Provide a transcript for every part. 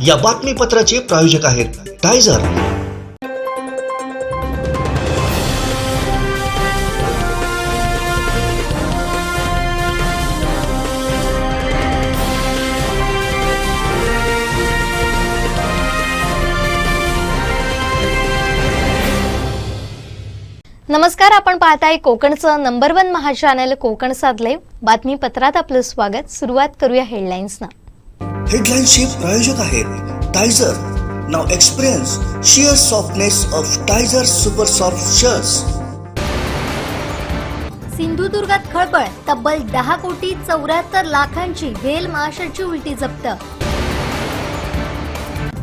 या बातमीपत्राचे प्रायोजक आहेत टायझर। नमस्कार, आपण पाहताय कोकणचं नंबर 1 महा चॅनल कोकण सात लाईव्ह। बातमीपत्रात आपलं स्वागत। सुरुवात करूया हेडलाईन्सना। हेडलाईन्सचे प्रायोजक आहेत Tyzer. Now experience sheer softness of Tyzer super soft shirts. सिंधुदुर्गात खळबळ, तब्बल 10 कोटी 74 लाखांची व्हेल माशाची उलटी जप्त।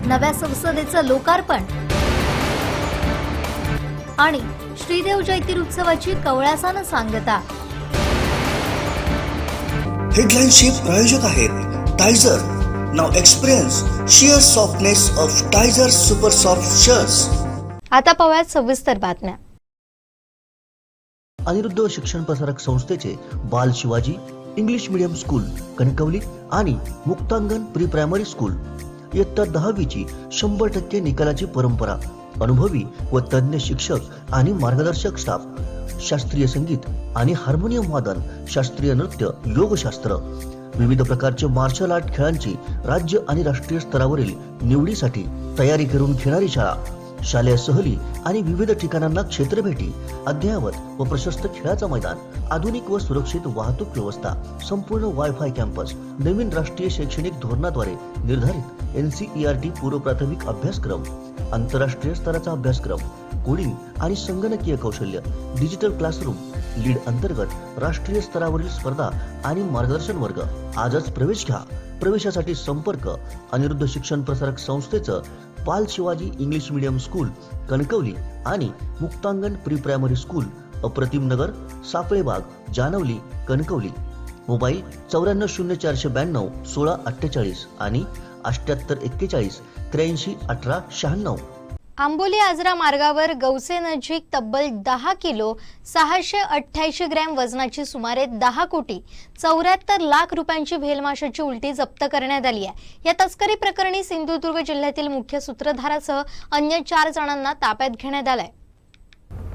नव्या संसदेचं लोकार्पण आणि श्रीदेव जयतीर उत्सवाची कवळासानं सांगता। हेडलाईन्सचे प्रायोजक आहेत Tyzer. Now experience sheer softness of Tyzer super soft shirts. आता पाहूयात सविस्तर बातम्या। अनिरुद्ध शिक्षण प्रसारक संस्थेचे Bal Shivaji English medium school Kankavli आणि मुक्तांगण प्री प्रायमरी स्कूल इयत्ता 10वीची 100% निकालाची परंपरा। अनुभवी व तज्ञ शिक्षक आणि मार्गदर्शक स्टाफ, शास्त्रीय संगीत आणि हार्मोनियम वादन, शास्त्रीय नृत्य, योगशास्त्र, विविध प्रकारचे मार्शल आर्ट खेळांची राज्य आणि राष्ट्रीय स्तरावरील निवडीसाठी तयारी करून घेणारी शाळा। शालेय सहली आणि विविध ठिकाणांना क्षेत्रभेटी, अद्ययावत व प्रशस्त खेळाचं मैदान, आधुनिक व सुरक्षित वाहतूक व्यवस्था, संपूर्ण वायफाय कॅम्पस, नवीन राष्ट्रीय शैक्षणिक धोरणाद्वारे निर्धारित NCERT पूर्व प्राथमिक अभ्यासक्रम, आंतरराष्ट्रीय स्तराचा अभ्यासक्रम, कोडिंग आणि संगणकीय कौशल्य, डिजिटल क्लासरूम, लीड अंतर्गत राष्ट्रीय स्तरावरील स्पर्धा आणि मार्गदर्शन वर्ग। आजच प्रवेश घ्या। प्रवेशासाठी संपर्क अनिरुद्ध शिक्षण प्रसारक संस्थेचं बाल Shivaji English medium school Kankavli आणि मुक्तांगण प्री प्रायमरी स्कूल, अप्रतिम नगर, सापळेबाग, जानवली, कणकवली। मोबाईल 940492 1648 आणि 7841 83 18 96। आंबोली आजरा मार्गावर गौसे नजीक तब्बल 10 किलो 688 ग्रॅम वजनाची सुमारे 10 कोटी 74 लाख रुपयांची व्हेल माशाची उलटी जप्त करण्यात आली आहे। या तस्करी प्रकरणी सिंधुदुर्ग जिल्ह्यातील मुख्य सूत्रधारासह अन्य 4 जणांना ताब्यात घेण्यात आलंय।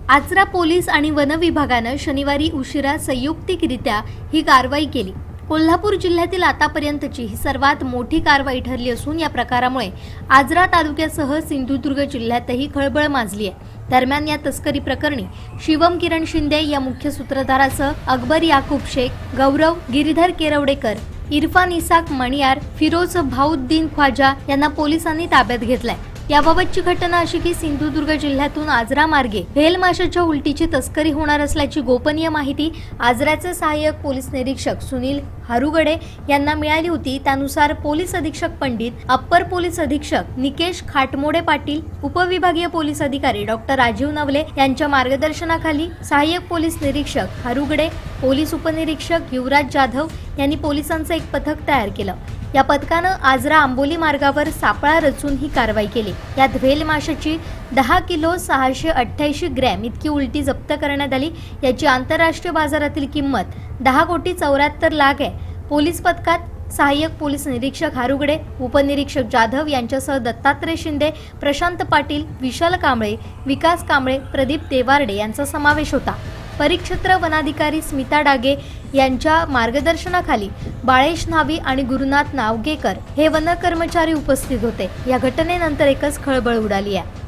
आजरा पोलीस आणि वन विभागानं शनिवारी उशिरा संयुक्तिकरित्या ही कारवाई केली। कोल्हापूर जिल्ह्यातील आतापर्यंतची ही सर्वात मोठी कारवाई ठरली असून या प्रकारामुळे आजरा तालुक्यासह सिंधुदुर्ग जिल्ह्यातही खळबळ माजली आहे। दरम्यान या तस्करी प्रकरणी शिवम किरण शिंदे या मुख्य सूत्रधारासह अकबर याकूब शेख, गौरव गिरीधर केरवडेकर, इरफान इसाक मणियार, फिरोज भाऊद्दीन ख्वाजा यांना पोलिसांनी ताब्यात घेतलाय। याबाबतची घटना अशी की सिंधुदुर्ग जिल्ह्यातून आजरा मार्गे व्हेल माशाच्या उलटीची तस्करी होणार असल्याची गोपनीय माहिती आजराचे सहाय्यक पोलीस निरीक्षक सुनील हारुगडे यांना मिळाली होती। त्यानुसार पोलीस अधीक्षक पंडित, अप्पर पोलीस अधीक्षक निकेश खाटमोडे पाटील, उपविभागीय पोलीस अधिकारी डॉक्टर राजीव नवले यांच्या मार्गदर्शनाखाली सहाय्यक पोलीस निरीक्षक हारुगडे, पोलीस उपनिरीक्षक युवराज जाधव यांनी पोलिसांचं एक पथक तयार केलं। या पथकानं आजरा आंबोली मार्गावर सापळा रचून ही कारवाई केली। यात व्हेल माशाची 10 किलो 688 ग्रॅम इतकी उलटी जप्त करण्यात आली। याची आंतरराष्ट्रीय बाजारातील किंमत 10 कोटी 74 लाख आहे। पोलीस पथकात सहाय्यक पोलीस निरीक्षक हारुगडे, उपनिरीक्षक जाधव यांच्यासह दत्तात्रय शिंदे, प्रशांत पाटील, विशाल कांबळे, विकास कांबळे, प्रदीप देवारडे यांचा समावेश होता। परिक्षेत्र वनाधिकारी स्मिता डागे यांच्या मार्गदर्शनाखाली बाळेश न्हावी आणि गुरुनाथ नावगेकर हे वन कर्मचारी उपस्थित होते। या घटनेनंतर एकच खळबळ उडाली आहे।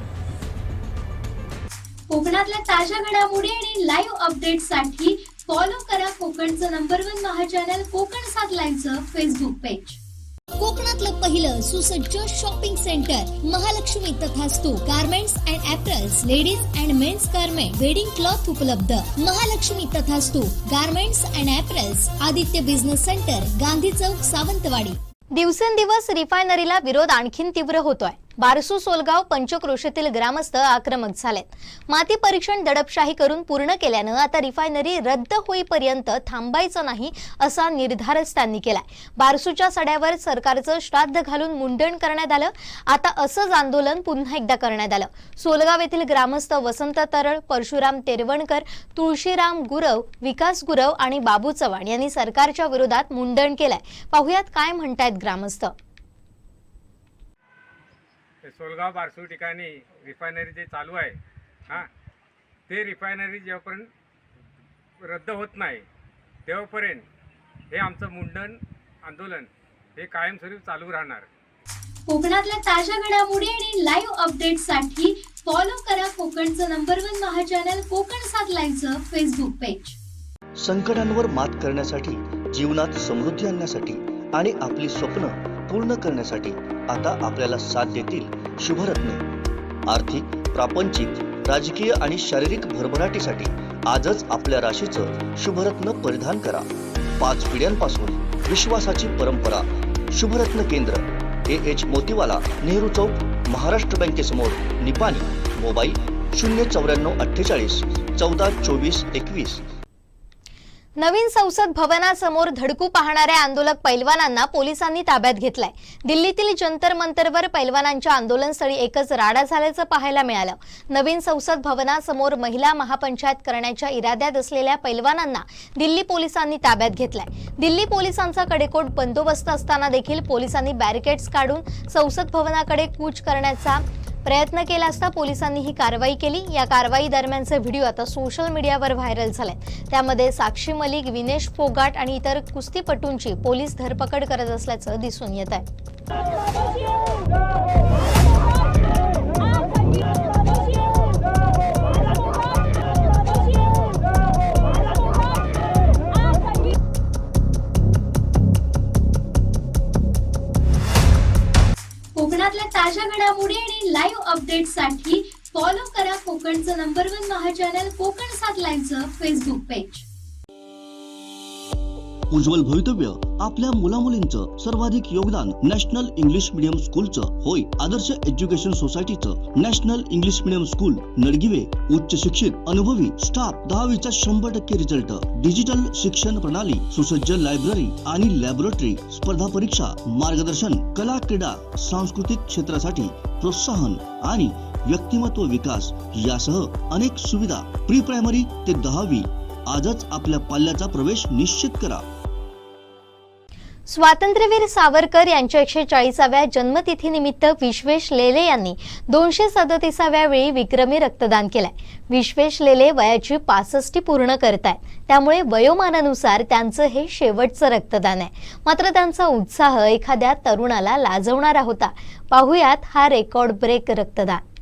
कोकणातल्या ताज्या घडामोडी आणि लाईव्ह अपडेट्ससाठी फॉलो करा कोकणचं नंबर 1 महा चॅनल कोकण सात लाईव्हचं फेसबुक पेज। कोकणातलं पहिलं सुसज्ज shopping centre Mahalakshmi Tathastu garments and apparels, ladies and men's garment, wedding cloth उपलब्ध। Mahalakshmi Tathastu garments and apparels, Aditya business centre, Gandhi Chowk, Sawantwadi. दिवसेंदिवस रिफायनरीला विरोध आणखीन तीव्र होतोय। बारसू, सोलगाव, पंचक्रोशीतील ग्रामस्थ आक्रमक झालेत। माती परीक्षण दडपशाही करून पूर्ण केल्यानं आता रिफायनरी रद्द होईपर्यंत थांबायचं नाही असा निर्धारच त्यांनी केलाय। बारसूच्या सड्यावर सरकारचं श्राद्ध घालून मुंडण करण्यात आलं। आता असंच आंदोलन पुन्हा एकदा करण्यात आलं। सोलगाव येथील ग्रामस्थ वसंत तरळ, परशुराम तेरवणकर, तुळशीराम गुरव, विकास गुरव आणि बाबू चव्हाण यांनी सरकारच्या विरोधात मुंडण केलंय। पाहुयात काय म्हणतायत ग्रामस्थ। ते सोलगाव बारसू ठिकाणी रिफायनरी जे चालू आहे हां, ते रिफायनरी जेव्हापर्यंत रद्द होत नाही तेव्हापर्यंत हे आमचं मुंडन आंदोलन हे कायमस्वरूपी चालू राहणार. कोकणातल्या ताज्या घडामोडी आणि लाईव्ह अपडेट्ससाठी फॉलो करा कोकणचं नंबर 1 महा चॅनल कोकण 7 लाईव्हचं फेसबुक पेज. संकटांवर मात करण्यासाठी, जीवनात समृद्धी आणण्यासाठी आणि आपली स्वप्न पूर्ण करण्यासाठी आता आपल्याला साथ देतील शुभरत्ने. आर्थिक, प्रापंचिक, राजकीय आणि शारीरिक भरभराटीसाठी आजच आपल्या राशीचं शुभरत्न परिधान करा. 5 पिढ्यांपासून विश्वासाची परंपरा. शुभरत्न केंद्र, AH मोतीवाला, नेहरू चौक, महाराष्ट्र बँकेसमोर, निपाणी. मोबाईल 09448 14 24 21. नवीन संसद भवनासमोर धडकू पाहणाऱ्या आंदोलक पैलवानांना पोलिसांनी ताब्यात घेतलाय. दिल्लीतील जंतर मंतरवर पैलवानांच्या आंदोलनस्थळी एकच राडा झाल्याचं पाहायला मिळालं. नवीन संसद भवनासमोर महिला महापंचायत करण्याच्या इराद्यात असलेल्या पैलवानांना दिल्ली पोलिसांनी ताब्यात घेतलाय. दिल्ली पोलिसांचा कडेकोट बंदोबस्त असताना देखील पोलिसांनी बॅरिकेड्स काढून संसद भवनाकडे कूच करण्याचा प्रयत्न केला असता पोलिसांनी ही कारवाई केली. या कारवाई दरम्यानचे व्हिडिओ आता सोशल मीडियावर व्हायरल झाले. त्यामध्ये साक्षी मलिक, विनेश फोगाट आणि इतर कुस्तीपटूंची पोलीस धरपकड करत असल्याचं दिसून येत आहे. कोकणातल्या ताज्या घडामोडी आणि लाईव्ह अपडेट्ससाठी फॉलो करा कोकणचं नंबर 1 महा चॅनल कोकण 7 लाईव्हचं फेसबुक पेज. उज्ज्वल भवितव्य आपल्या मुलामुलींचं सर्वाधिक योगदान नॅशनल इंग्लिश मीडियम स्कूलचं. होय, आदर्श एज्युकेशन सोसायटीचं national English medium school Nadgive. उच्च शिक्षित, अनुभवी स्टाफ, 10वीचा 100% रिझल्ट, डिजिटल शिक्षण प्रणाली, सुसज्ज लायब्ररी आणि लॅबोरेटरी, स्पर्धा परीक्षा, मार्गदर्शन, कला, क्रीडा, सांस्कृतिक क्षेत्रासाठी प्रोत्साहन आणि व्यक्तिमत्व विकास यासह अनेक सुविधा. प्री प्रायमरी ते 10वी आजच आपल्या पाल्याचा प्रवेश निश्चित करा. स्वातंत्र्यवीर सावरकर यांच्या 140व्या जन्मतिथीनिमित्त विश्वेश लेले यांनी 237व्या वेळी विक्रमी रक्तदान केलंय. विश्वेश लेले वयाची 65 पूर्ण करतायत, त्यामुळे वयोमानानुसार त्यांचं हे शेवटचं रक्तदान आहे. मात्र त्यांचा उत्साह एखाद्या तरुणाला लाजवणारा होता. पाहुयात हा रेकॉर्ड ब्रेक रक्तदान.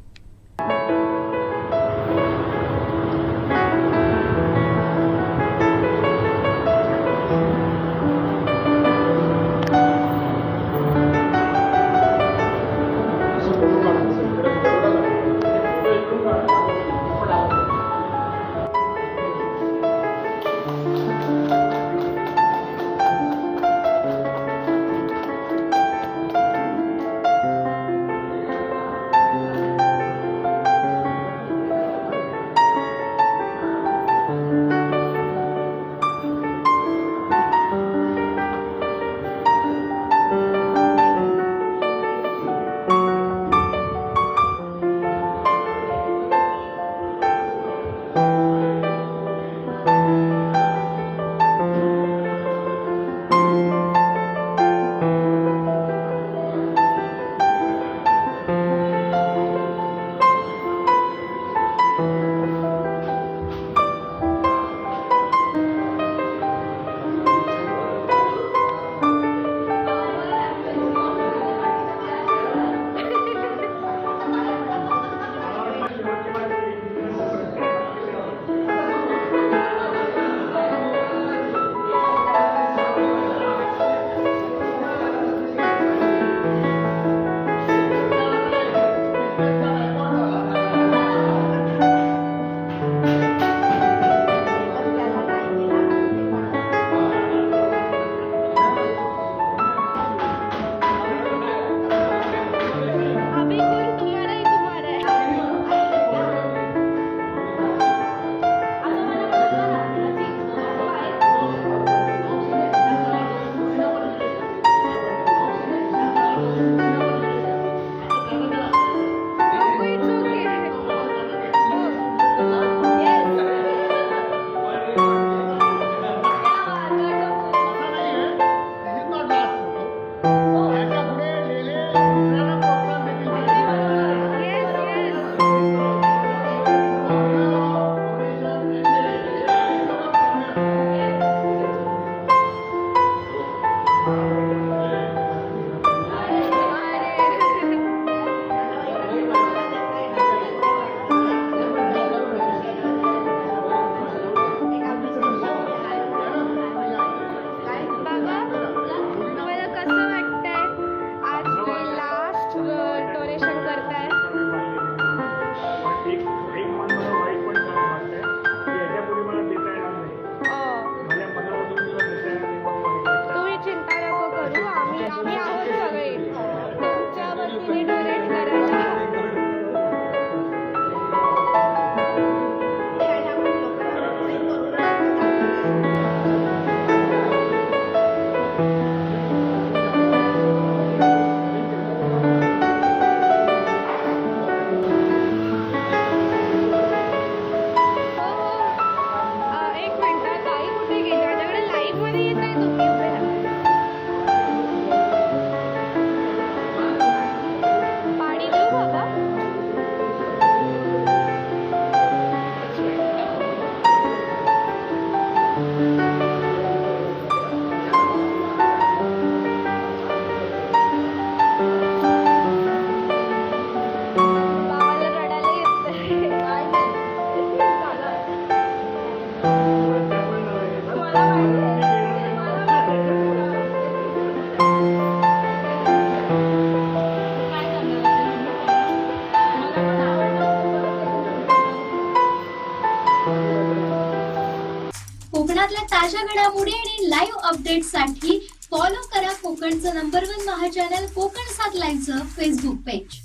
ताज्या घडामोडी आणि लाईव्ह अपडेट्ससाठी फॉलो करा कोकणचं #1 महा चॅनल कोकण 7 लाईव्हचं फेसबुक पेज.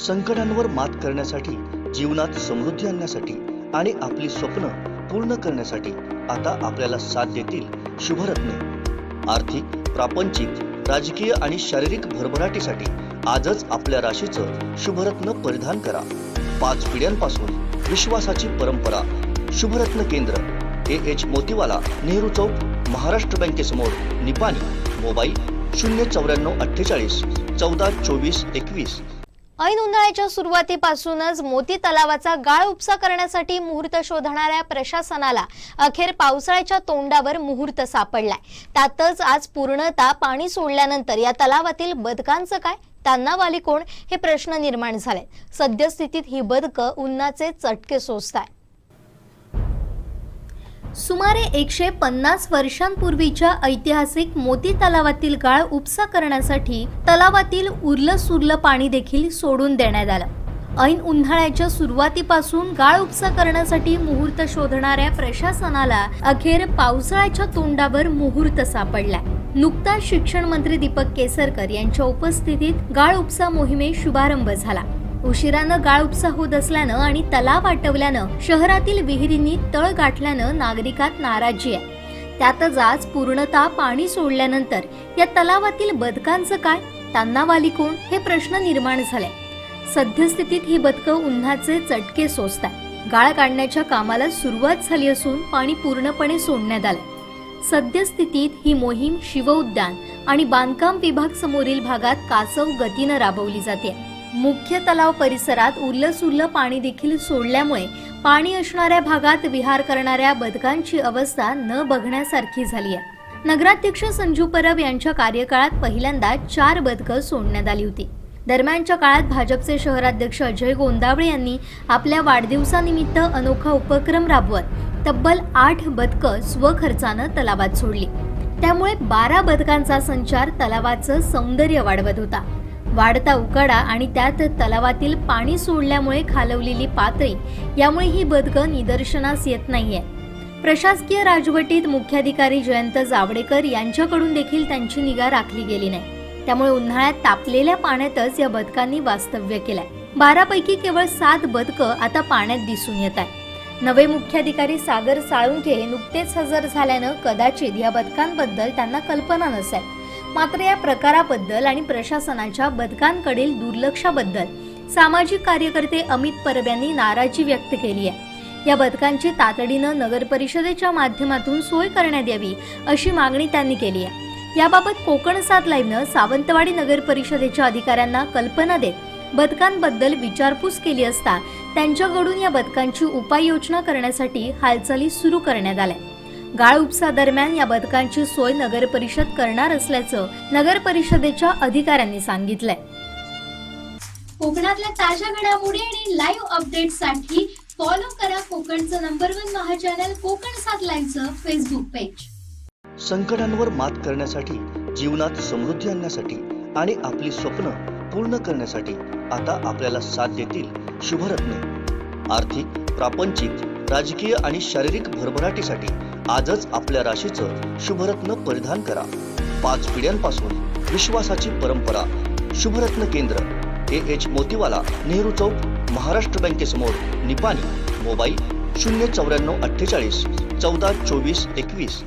संकटांवर मात करण्यासाठी, जीवनात समृद्धी आणण्यासाठी आणि आपली स्वप्न पूर्ण करण्यासाठी आता आपल्याला साथ देतील शुभरत्ने. आर्थिक, प्रापंचिक, राजकीय आणि शारीरिक भरभराटीसाठी आजच आपल्या राशीचं शुभरत्न परिधान करा. 5 पिढ्यांपासून विश्वासाची परंपरा. शुभरत्न केंद्र, AH मोतीवाला, नेहरू चौक, महाराष्ट्र बँकेसमोर, निपाणी. मोबाईल 09448 14 24 21. ऐन उन्हाळ्याच्या सुरुवातीपासूनच मोती तलावाचा गाळ उपसा करण्यासाठी मुहूर्त शोधणाऱ्या प्रशासनाला अखेर पावसाळ्याच्या तोंडावर मुहूर्त सापडलाय. त्यातच आज पूर्णतः पाणी सोडल्यानंतर या तलावातील बदकांचं काय, त्यांना वाली कोण, हे प्रश्न निर्माण झाले. सद्यस्थितीत ही बदकं उन्हाचे चटके सोसताय. सुमारे 150 वर्षांपूर्वीच्या ऐतिहासिक मोती तलावातील गाळ उपसा करण्यासाठी तलावातील उरलं सुरलं पाणी देखील सोडून देण्यात आलं. ऐन उन्हाळ्याच्या सुरुवातीपासून गाळ उपसा करण्यासाठी मुहूर्त शोधणाऱ्या प्रशासनाला अखेर पावसाळ्याच्या तोंडावर मुहूर्त सापडलाय. नुकताच शिक्षण मंत्री दीपक केसरकर यांच्या उपस्थितीत गाळ उपसा मोहिमेस शुभारंभ झाला. उशिरानं गाळ उपसा होत असल्यानं आणि तलाव आटवल्यानं शहरातील विहिरींनी तळ गाठल्यानं नागरिकात नाराजी आहे. त्यातच आज पूर्णतः पाणी सोडल्यानंतर या तलावातील बदकांचं काय, त्यांना वाली कोण, हे प्रश्न निर्माण झाले. सद्यस्थितीत ही बदकं उन्हाचे चटके सोसतात. गाळ काढण्याच्या कामाला सुरुवात झाली असून पाणी पूर्णपणे सोडण्यात आले. सद्यस्थितीत ही मोहीम शिवउद्यान आणि बांधकाम विभाग समोरील भागात कासव गतीनं राबवली जाते. मुख्य तलाव परिसरात उरलं सुरलं पाणी देखील सोडल्यामुळे पाणी असणाऱ्या भागात विहार करणाऱ्या बदकांची अवस्था न बघण्यासारखी झाली आहे. नगराध्यक्ष संजू परब यांच्या कार्यकाळात पहिल्यांदा 4 बदकं सोडण्यात आली होती. दरम्यानच्या काळात भाजपचे शहराध्यक्ष अजय गोंदावळे यांनी आपल्या वाढदिवसानिमित्त अनोखा उपक्रम राबवत तब्बल 8 बदकं स्वखर्चानं तलावात सोडली. त्यामुळे 12 बदकांचा संचार तलावाचं सौंदर्य वाढवत होता. वाढता उकाडा आणि त्यात तलावातील पाणी सोडल्यामुळे खालवलेली पातळी, यामुळे ही बदकं निदर्शनास येत नाहीये. प्रशासकीय राजवटीत मुख्याधिकारी जयंत जावडेकर यांच्याकडून देखील त्यांची निगा राखली गेली नाही. त्यामुळे उन्हाळ्यात तापलेल्या पाण्यातच या बदकांनी वास्तव्य केलंय. 12 पैकी केवळ 7 बदकं आता पाण्यात दिसून येत आहेत. नवे मुख्याधिकारी सागर साळुंखे नुकतेच हजर झाल्यानं कदाचित या बदकांबद्दल त्यांना कल्पना नसेल. मात्र या प्रकाराबद्दल आणि प्रशासनाच्या बदकांकडील दुर्लक्षाबद्दल सामाजिक कार्यकर्ते अमित परब यांनी नाराजी व्यक्त केली आहे. या बदकांची तातडीनं नगर परिषदेच्या माध्यमातून सोय करण्यात यावी अशी मागणी त्यांनी केली आहे. याबाबत कोकण 7 लाईव्हनं सावंतवाडी नगर परिषदेच्या अधिकाऱ्यांना कल्पना देत बदकांबद्दल विचारपूस केली असता त्यांच्याकडून या बदकांची उपाययोजना करण्यासाठी हालचाली सुरू करण्यात आल्या. गाळ उपसा दरम्यान या बदकांची सोय नगर परिषद करणार असल्याचं नगर परिषदेच्या अधिकाऱ्यांनी सांगितलंय. कोकणातल्या ताज्या घडामोडी आणि लाईव्ह अपडेट्ससाठी फॉलो करा कोकणचं #1 महा चॅनल कोकण 7 लाईव्हचं फेसबुक पेज. संकटांवर मात करण्यासाठी, जीवनात समृद्धी आणण्यासाठी आणि आपली स्वप्न पूर्ण करण्यासाठी आता आपल्याला साथ देतील शुभरत्ने. आर्थिक, प्रापंचिक, राजकीय आणि शारीरिक भरभराटीसाठी आजच आपल्या राशीचं शुभरत्न परिधान करा. 5 पिढ्यांपासून विश्वासाची परंपरा. शुभरत्न केंद्र, AH मोतीवाला, नेहरू चौक, महाराष्ट्र बँकेसमोर, निपाणी. मोबाईल 09448 14 24 21.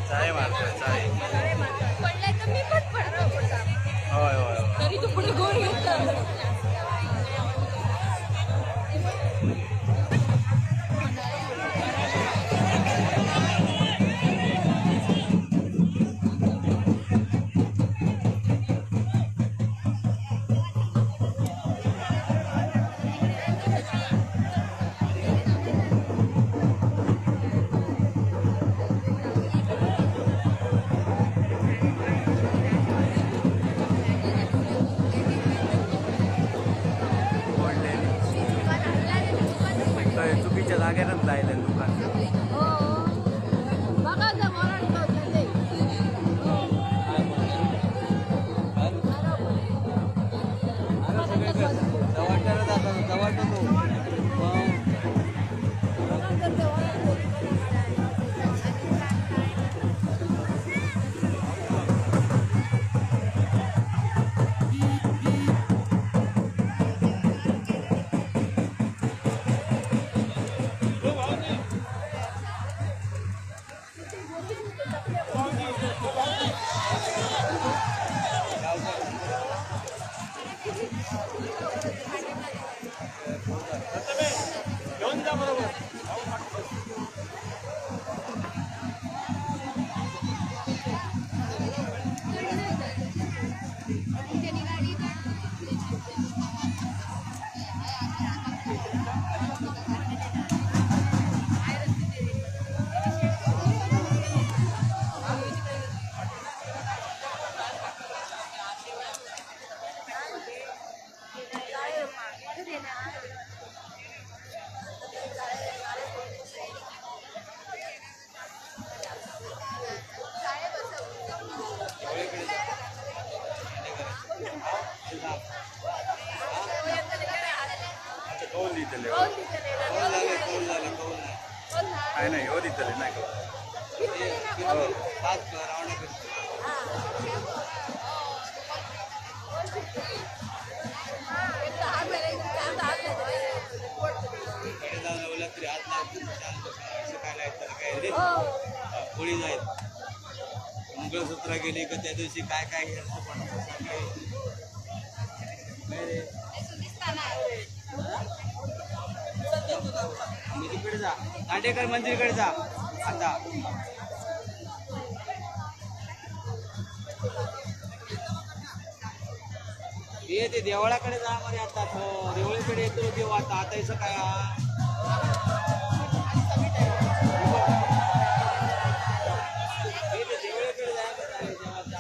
चाळे मारतोय चाळे होय होय तरी तू पुढे गोल घेतला चुकीच्या जागेनच जायला दुकान काय नाही हो दिसले नाही कोळी जाईल मंगळसूत्र गेले का त्या दिवशी काय काय घ्यायचं पण तिकडे जा दांडेकर मंदिरकडे जा आता ते देवळाकडे जा मध्ये आता देवळीकडे येतो देव आता याचं काय देवळीकडे जायचं आता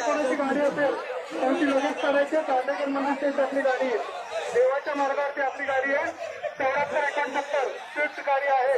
कोणाची गाडी असेल त्यांची लगेच करायची. दांडेकर मंदिर आपली गाडी आहे, देवाच्या मार्गावरती आपली गाडी आहे. 74 स्विफ्ट गाडी आहे.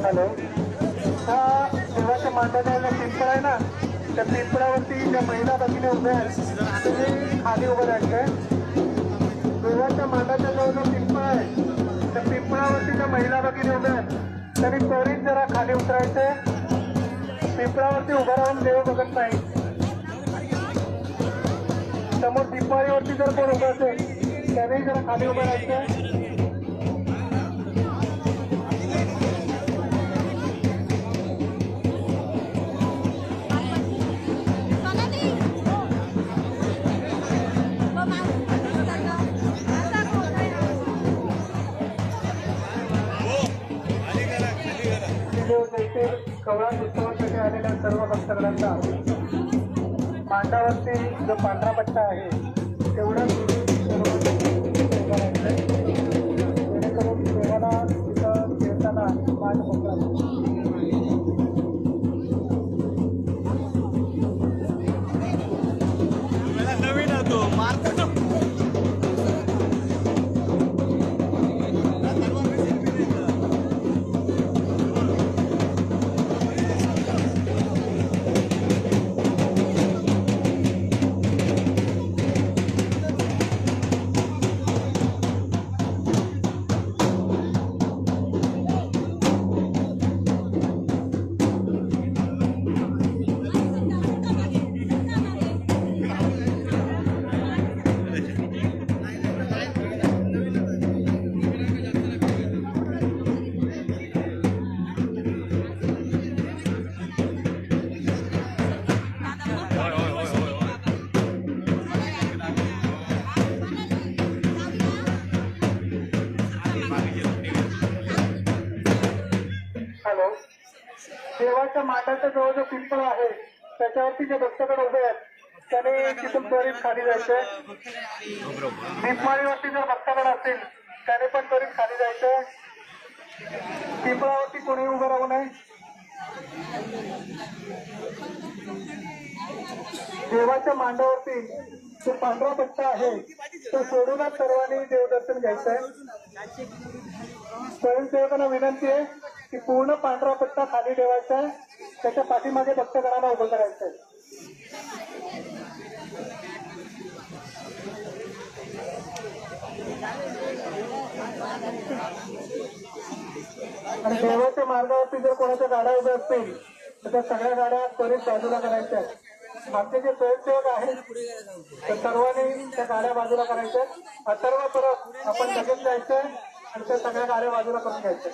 हॅलो, हा देवाच्या मांडण्याला पिंपळ आहे ना, त्या पिंपळावरती ज्या महिला भगिनी उभ्या आहेत तुम्ही खाली उभं राहायचंय. देवाच्या मांडाच्या जवळ जो पिंपळ आहे त्या पिंपळावरती ज्या महिला भगिनी उभ्या आहेत त्यांनी त्वरित जरा खाली उतरायचंय. पिंपळावरती उभं राहून देव बघत नाही. समोर दिपाळीवरती जर कोण उभं असेल त्यानेही जरा खाली उभं राहायचंय. कवळा उत्सवासाठी आलेल्या सर्व भक्तगणांना मांडावरती जो पांढरा पट्टा आहे तेवढाच जेणेकरून देवाला तिथं खेळताना मान मोकळा. हॅलो, देवाच्या मांडाच्या जवळ जो पिंपळ आहे त्याच्यावरती जे भक्तगण उभे आहेत त्याने तिथून त्वरित खाली जायचंय. दीपमाळीवरती जर भक्तगण असतील त्याने पण त्वरित खाली जायचंय. पिंपळावरती कोणी उभं राहू नये. देवाच्या मांडावरती जो पांढरा पट्टा आहे तो सोडूनच सर्वांनी देवदर्शन घ्यायचंय. स्वयंसेवकांना विनंती आहे की पूर्ण पांढरा पट्टा खाली ठेवायचा आहे. त्याच्या पाठीमागे भक्तगणांना उभं करायचंय. आणि देवाच्या मार्गावरती जर कोणाच्या गाड्या उभ्या असतील तर त्या सगळ्या गाड्या त्वरित बाजूला करायच्या आहेत. आमचे जे स्वयंसेवक आहेत तर सर्वांनी त्या गाड्या बाजूला करायच्या. अथर्व परत आपण लगेच जायचंय आणि त्या सगळ्या गाड्या बाजूला करून घ्यायच्या.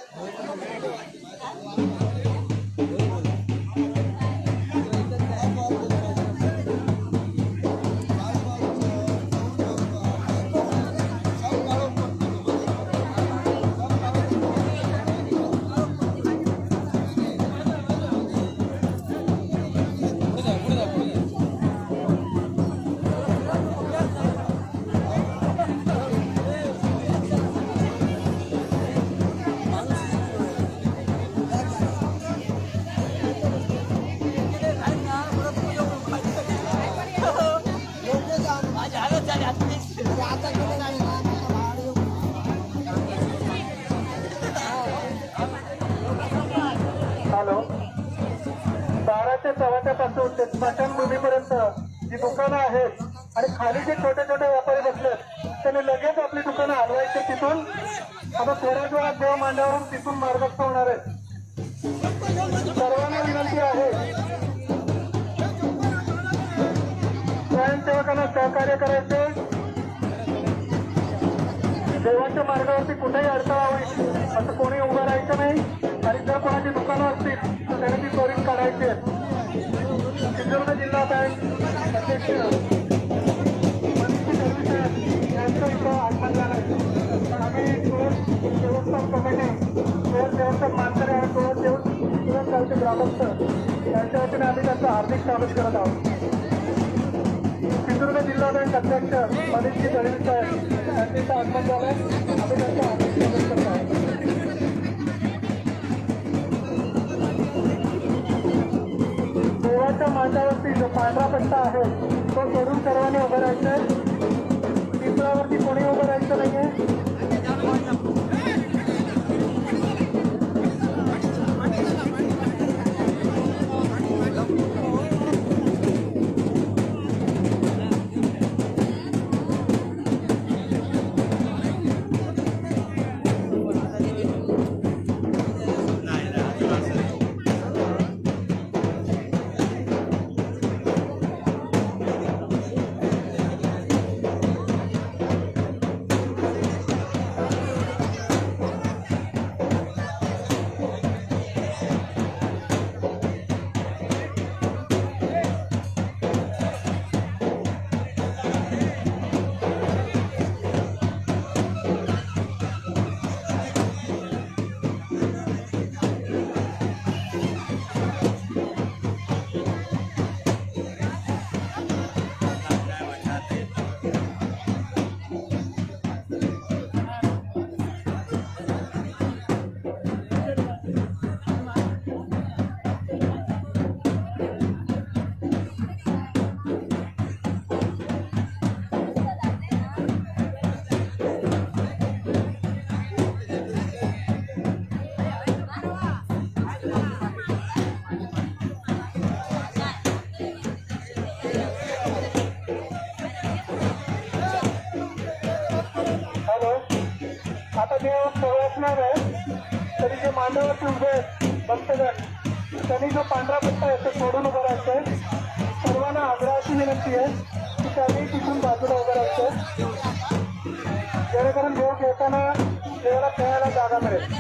हॅलो, 12 ते 14 पासून ते स्मशानभूमीपर्यंत जी दुकानं आहेत आणि खाली जे छोटे छोटे व्यापारी बसलेत त्यांनी लगेच आपली दुकानं हलवायची तिथून. आता थोड्याच वेळात देव मांडावरून तिथून मार्गस्थ होणार आहे. सर्वांना विनंती आहे स्वयंसेवकांना सहकार्य करायचे. देवाच्या मार्गावरती कुठेही अडथळा होईल असं कोणी उभं राहायचं नाही आणि जर कोणाची दुकानं असतील तर त्याने ती त्वरित काढायची आहेत. सिंधुदुर्ग जिल्हा बँक अध्यक्ष मनीषजी दळवी साहेब यांचं इथं आगमन झालं आहे. आम्ही टोल देवस्थान कमिटी, टोल देवस्थान मानकरी आणि टोल देवस्थानचे ग्रामस्थ यांच्या वतीने आम्ही त्यांचं हार्दिक स्वागत करत आहोत. सिंधुदुर्ग जिल्हा बँक अध्यक्ष मनीषजी दळवी साहेब यांचं इथं आगमन झालं आहे. आम्ही त्यांचं हार्दिक स्वागत करत आहोत. देवाच्या मांडावरती जो पांढरा पट्टा आहे तो सोडून सर्वांनी उभं राहायचंय. पिंपळावरती कोणी उभं राहायचं नाहीये. आता जे प्रवचणार आहे तरी जे मांडावरती उभे आहेत भक्तगण त्यांनी जो पांढरा पट्टा आहे तो सोडून उभं राहायचंय. सर्वांना आग्रहाची विनंती आहे की त्यांनी तिथून बाजूला उभं राहायचंय जेणेकरून देव खेळताना देवाला खेळायला जागा मिळेल.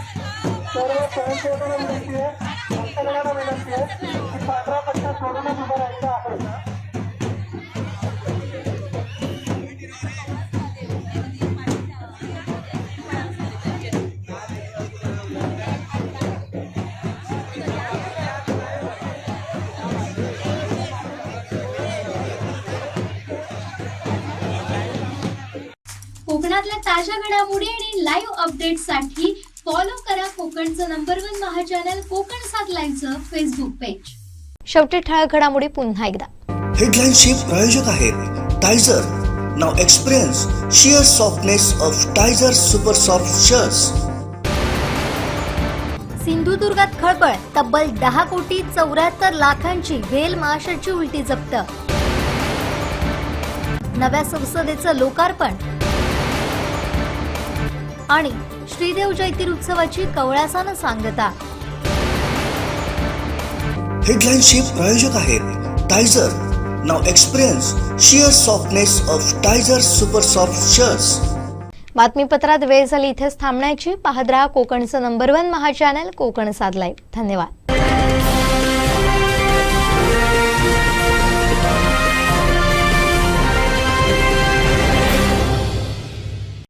सर्व स्वयंसेवकांना विनंती आहे, भक्तगणांना विनंती आहे की पांढरा पट्टा सोडूनच उभं राहायचं आहे. कोकणातल्या ताज्या घडामोडी आणि लाईव्ह अपडेट्ससाठी फॉलो करा कोकणचं नंबर 1 महा चॅनल कोकण 7 लाईव्हचं फेसबुक पेज. शेवटी ठळक घडामोडी पुन्हा एकदा. हेडलाईन्सचे प्रायोजक आहेत Tyzer. Now experience sheer softness of Tyzer super soft shirts. सिंधुदुर्गात खळबळ, तब्बल 10 कोटी 74 लाखांची व्हेल माशाची उलटी जप्त. नव्या संसदेचं लोकार्पण आणि श्रीदेव जयतीर उत्सवाची कवळासानं सांगता. हेडलाईन्सचे प्रायोजक आहेत Tyzer. Now experience sheer softness of Tyzer super soft shirts. बातमीपत्रात वेळ झाली इथेच थांबण्याची. पाहत रहा कोकणचं number 1 Maha channel Konkan 7 live. धन्यवाद.